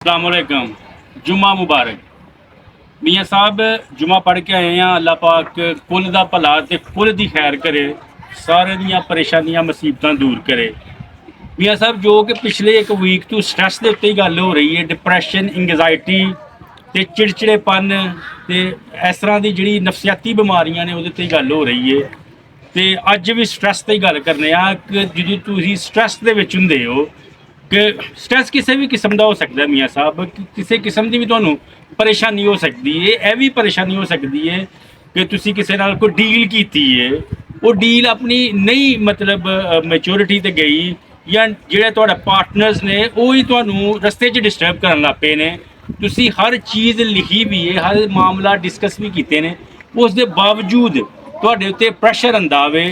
अस्सलामुअलैकुम। जुम्मा मुबारक। मियाँ साहब जुम्मा पढ़ के आए हैं। अल्लाह पाक कुल दा भला ते कुल दी खैर करे, सारे दियां परेशानियां मुसीबतां दूर करे। मियाँ साहब जो कि पिछले एक वीक तो स्ट्रैस के उत्ते ही गल हो रही है, डिप्रैशन, एंगजाइटी ते चिड़चिड़ेपन ते इस तरह की जिहड़ी नफसियाती बीमारियां ने उहदे उत्ते ही गल हो रही है। तो अज भी स्ट्रैस की गल करने कि जो तुसीं स्ट्रैस दे विच हुंदे हो कि स्ट्रैस किसी भी किस्म का हो सकता है। मियाँ साहब किसी किस्म की भी तुहानूं परेशानी हो सकती है। यह भी परेशानी हो सकती है कि तुसीं किसी नाल कोई डील की है, वो डील अपनी नहीं मतलब मैच्योरिटी ते गई, या जिहड़े तुहाडे पार्टनर्स ने वो ही तुहानूं रस्ते च डिस्टर्ब करन लग पे ने। तुसीं हर चीज़ लिखी भी है, हर मामला डिस्कस भी किए ने, उस दे बावजूद तुहाडे उत्ते प्रैशर आंदा वे।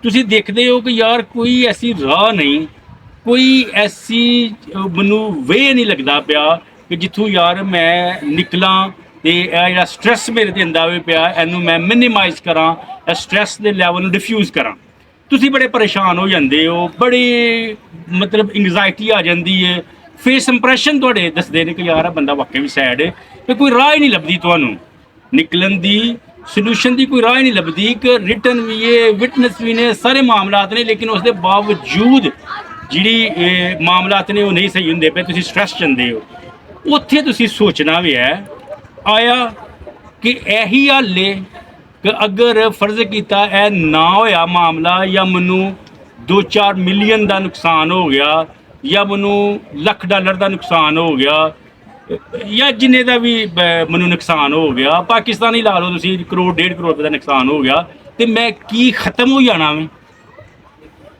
तुसीं देखदे हो कि यार कोई ऐसी राह नहीं, कोई ऐसी मैनू वे नहीं लगता पिया कि जिथों यार मैं निकला तो यह स्ट्रैस मेरे ते आंदा वे पिया, इनू मैं मिनिमाइज करा, स्ट्रैस के लैवल डिफ्यूज़ करा। तुसीं बड़े परेशान हो जाते हो, बड़ी मतलब एंगजाइटी आ जाती है। फेस इंप्रैशन तुहाडे दसदे ने कि यार बंदा वाकई भी सैड है, कि कोई राह ही नहीं लभदी तुहानूं निकलन दी, सल्यूशन की कोई राह ही नहीं लभदी। कि रिटन भी है, विटनस भी ने, सारे मामलात ने, लेकिन उसके बावजूद जिहड़ी मामलात ने वो नहीं सही होंदे पे, तुसीं स्ट्रैस चंदे हो। उत्थे तुसीं सोचना भी है आया कि यही हल है कि अगर फर्ज किया है ना होया मामला, या मैनू 2-4 मिलियन का नुकसान हो गया, या मैनू $1 लाख का नुकसान हो गया, या जिन्ने का भी मैनू नुकसान हो गया, पाकिस्तानी ला लो तुसीं, 1-1.5 करोड़ रुपये का नुकसान हो गया, तो मैं की खत्म हो जाना मैं,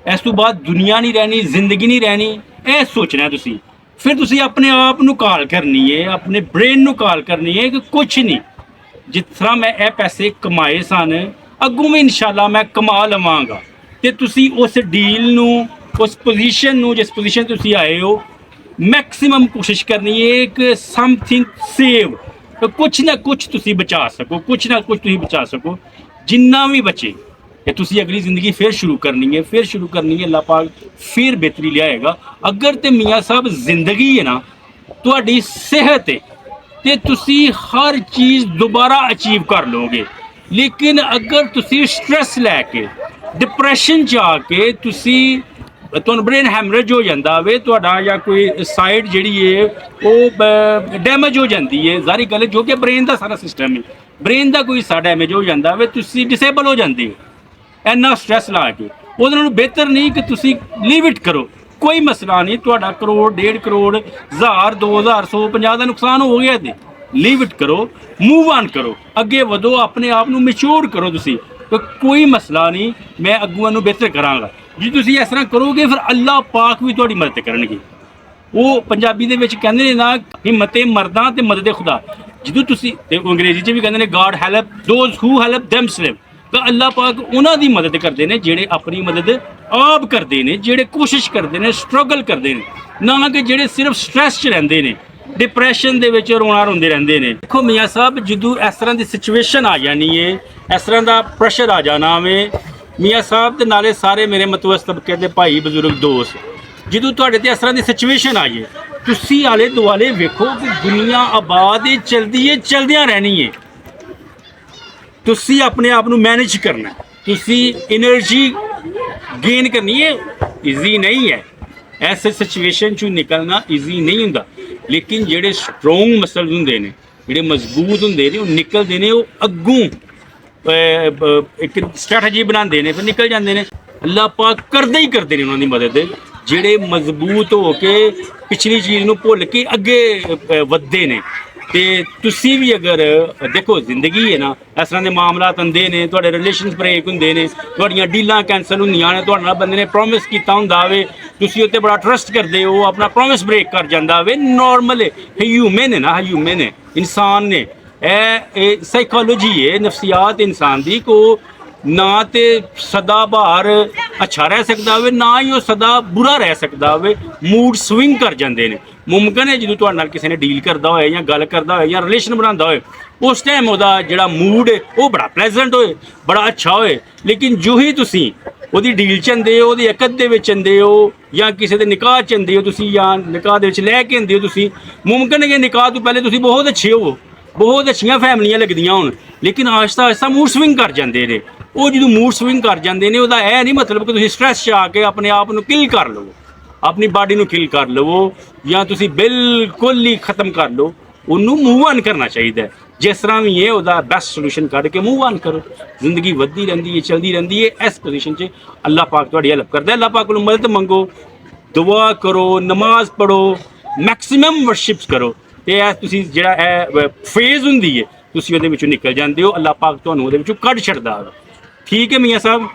इस तो बाद दुनिया नहीं रहनी, जिंदगी नहीं रहनी, यह सोचना तुसीं। फिर तुसीं अपने आप नूं कॉल करनी है, अपने ब्रेन नूं कॉल करनी है कि कुछ नहीं, जिस तरह मैं ये पैसे कमाए सन अगों में इंशाल्लाह मैं कमा लवांगा। तो तुसीं उस डील नूं, उस पोजीशन नूं, जिस पोजीशन तुसीं आए हो, मैक्सिमम कोशिश करनी है कि समथिंग सेव, तो कुछ ना कुछ तुसीं बचा सको, कुछ ना कुछ तुसीं बचा सको, जिन्ना भी बचे। ये तुसी अगली ज़िंदगी फिर शुरू करनी है, फिर शुरू करनी है। अल्लाह पाक फिर बेहतरी लियाएगा। अगर तो मियाँ साहब जिंदगी है ना, तुहाडी सेहत है, तो तुसी हर चीज़ दोबारा अचीव कर लोगे। लेकिन अगर तुसी स्ट्रैस लैके डिप्रैशन च आके तुसी तुहानूं ब्रेन हैमरेज हो जाता वे, तुहाडा या कोई साइड जिहड़ी है वो डैमेज हो जाती है। जारी गल जो कि ब्रेन का सारा सिस्टम है, ब्रेन का कोई हिस्सा डैमेज हो जाता वे, तुसी डिसेबल हो जाते हो इन्ना स्ट्रैस ला के। उहदे नालों बेहतर नहीं कि तुसी लीव इट करो, कोई मसला नहीं, तुहाडा 1 करोड़ 1.5 करोड़ 1000 2000 150 का नुकसान हो गया, तो लीव इट करो, मूव ऑन करो, अगे वधो, अपने आप को मैच्योर करो तुसी, तो कोई मसला नहीं, मैं अगूं इहनूं बेहतर करांगा। जे तुसी इस तरह करोगे फिर अल्लाह पाक भी तुहाडी मदद करनगे। वो पंजाबी दे विच कहंदे ने ना, हिम्मते मर्दां ते मदद खुदा। ਜਦੋਂ ਤੁਸੀਂ ਤੇ ਅੰਗਰੇਜ਼ੀ 'ਚ ਵੀ ਕਹਿੰਦੇ ਨੇ God help those who help themselves, ਤਾਂ ਅੱਲਾਹ ਪਾਕ ਉਹਨਾਂ ਦੀ ਮਦਦ ਕਰਦੇ ਨੇ ਜਿਹੜੇ ਆਪਣੀ ਮਦਦ ਆਪ ਕਰਦੇ ਨੇ, ਜਿਹੜੇ ਕੋਸ਼ਿਸ਼ ਕਰਦੇ ਨੇ, ਸਟਰਗਲ ਕਰਦੇ ਨੇ, ਨਾ ਕਿ ਜਿਹੜੇ ਸਿਰਫ ਸਟ੍ਰੈਸ 'ਚ ਰਹਿੰਦੇ ਨੇ, डिप्रैशन ਦੇ ਵਿੱਚ ਰੋਣਾ ਰੋਂਦੇ ਰਹਿੰਦੇ ਨੇ। ਦੇਖੋ ਮੀਆਂ ਸਾਹਿਬ, ਜਦੋਂ ਇਸ ਤਰ੍ਹਾਂ ਦੀ ਸਿਚੁਏਸ਼ਨ ਆ ਜਾਣੀ ਹੈ, ਇਸ ਤਰ੍ਹਾਂ ਦਾ ਪ੍ਰੈਸ਼ਰ ਆ ਜਾਣਾ ਵੇ ਮੀਆਂ ਸਾਹਿਬ, ਤੇ ਨਾਲੇ ਸਾਰੇ ਮੇਰੇ ਮਤਵਸ ਤਬਕੇ ਦੇ ਭਾਈ ਬਜ਼ੁਰਗ ਦੋਸਤ, ਜਦੋਂ ਤੁਹਾਡੇ ਤੇ ਇਸ ਤਰ੍ਹਾਂ ਦੀ ਸਿਚੁਏਸ਼ਨ ਆ ਜਾਏ, ਤੁਸੀਂ ਆਲੇ ਦੁਆਲੇ ਵੇਖੋ ਕਿ ਦੁਨੀਆ ਆਬਾਦ ਹੈ, ਚਲਦੀ ਹੈ, ਚਲਦਿਆਂ ਰਹਿਣੀ ਹੈ। ਤੁਸੀਂ ਆਪਣੇ ਆਪ ਨੂੰ ਮੈਨੇਜ ਕਰਨਾ, ਤੁਸੀਂ એનર્ਜੀ ਗੇਨ ਕਰਨੀ ਹੈ। ਈਜ਼ੀ ਨਹੀਂ ਹੈ, ऐसे सिचुएशन चो निकलना ईजी नहीं होंदा, लेकिन जेडे स्ट्रोंग मसल होंदे ने, जेडे मजबूत होंदे ने, वो निकलते हैं, वो अगों एक स्ट्रैटजी बनाते हैं, फिर निकल जाते हैं। अल्लाह पाक करते ही करते हैं उन्होंने मदद, जेडे मजबूत हो के पिछली चीज़ को भुल के अगे वधदे ने। तो तुसी भी अगर देखो जिंदगी है ना, इस तरह के मामलात आते हैं, तुहाडे रिलेशन ब्रेक होंदे ने, तुहाडियां डीलां कैंसल होंदियां ने, तुहाडे नाल बंदे ने प्रॉमिस कीता हुंदा वे, तुसी उत्ते बड़ा ट्रस्ट करदे हो, अपना प्रॉमिस ब्रेक कर जांदा वे। नॉर्मल है, ह्यूमन है ना, ह्यूमन है, इंसान ने, ए साइकोलॉजी है, नफसियात इंसान दी को ना तो सदा बाहर अच्छा रह सकता हो, ना ही वो सदा बुरा रह सकता हो, मूड स्विंग कर जाते हैं। मुमकिन है जो तुहाडे नाल किसी ने डील करता हो, या गल करता हो, या रिलेशन बनाता हो, उस टाइम वो जोड़ा मूड है वो बड़ा प्लेजेंट होए, बड़ा अच्छा होए, लेकिन जो ही तुसी ਉਹਦੀ ਡੀਲ 'ਚ ਆਉਂਦੇ ਹੋ, ਉਹਦੀ ਅਕਦ ਦੇ ਵਿੱਚ ਆਉਂਦੇ ਹੋ, ਜਾਂ ਕਿਸੇ ਦੇ ਨਿਕਾਹ 'ਚ ਆਉਂਦੇ ਹੋ ਤੁਸੀਂ, ਜਾਂ ਨਿਕਾਹ ਦੇ ਵਿੱਚ ਲੈ ਕੇ ਆਉਂਦੇ ਹੋ ਤੁਸੀਂ। ਮੁਮਕਿਨ ਹੈ ਕਿ ਨਿਕਾਹ ਤੋਂ ਪਹਿਲੇ ਤੁਸੀਂ ਬਹੁਤ ਅੱਛੇ ਹੋ, ਬਹੁਤ ਅੱਛੀਆਂ ਫੈਮਲੀਆਂ ਲੱਗਦੀਆਂ ਹੋਣ, ਲੇਕਿਨ ਆਹਿਸਤਾ ਆਹਿਸਤਾ ਮੂਡ ਸਵਿੰਗ ਕਰ ਜਾਂਦੇ ਨੇ। ਉਹ ਜਦੋਂ ਮੂਡ ਸਵਿੰਗ ਕਰ ਜਾਂਦੇ ਨੇ, ਉਹਦਾ ਇਹ ਨਹੀਂ ਮਤਲਬ ਕਿ ਤੁਸੀਂ ਸਟ੍ਰੈਸ 'ਚ ਆ ਕੇ ਆਪਣੇ ਆਪ ਨੂੰ ਕਿਲ ਕਰ ਲਵੋ, ਆਪਣੀ ਬਾਡੀ ਨੂੰ ਕਿਲ ਕਰ ਲਵੋ, ਜਾਂ ਤੁਸੀਂ ਬਿਲਕੁਲ ਹੀ ਖਤਮ ਕਰ ਲਓ। ਉਹਨੂੰ ਮੂਵ ਆਨ ਕਰਨਾ ਚਾਹੀਦਾ ਹੈ। ਜਿਸ ਤਰ੍ਹਾਂ ਵੀ ਇਹ ਉਹਦਾ ਬੈਸਟ ਸੋਲੂਸ਼ਨ ਕੱਢ ਕੇ ਮੂਵ ਆਨ ਕਰੋ। ਜ਼ਿੰਦਗੀ ਵੱਧਦੀ ਰਹਿੰਦੀ ਹੈ, ਚਲਦੀ ਰਹਿੰਦੀ ਹੈ। ਇਸ ਪੋਜੀਸ਼ਨ 'ਚ ਅੱਲਾਹ ਪਾਕ ਤੁਹਾਡੀ ਹੈਲਪ ਕਰਦਾ ਹੈ। ਅੱਲਾਹ ਪਾਕ ਕੋਲੋਂ ਮਦਦ ਮੰਗੋ, ਦੁਆ ਕਰੋ, ਨਮਾਜ਼ ਪੜ੍ਹੋ, ਮੈਕਸਿਮਮ ਵਰਸ਼ਿਪਸ ਕਰੋ, ਤੇ ਇਹ ਤੁਸੀਂ ਜਿਹੜਾ ਇਹ ਫੇਜ਼ ਹੁੰਦੀ ਹੈ ਤੁਸੀਂ ਉਹਦੇ ਵਿੱਚੋਂ ਨਿਕਲ ਜਾਂਦੇ ਹੋ। ਅੱਲਾਹ ਪਾਕ ਤੁਹਾਨੂੰ ਉਹਦੇ ਵਿੱਚੋਂ ਕੱਢ ਛੱਡਦਾ ਹੈ। ਠੀਕ ਹੈ ਮੀਆਂ ਸਾਹਿਬ।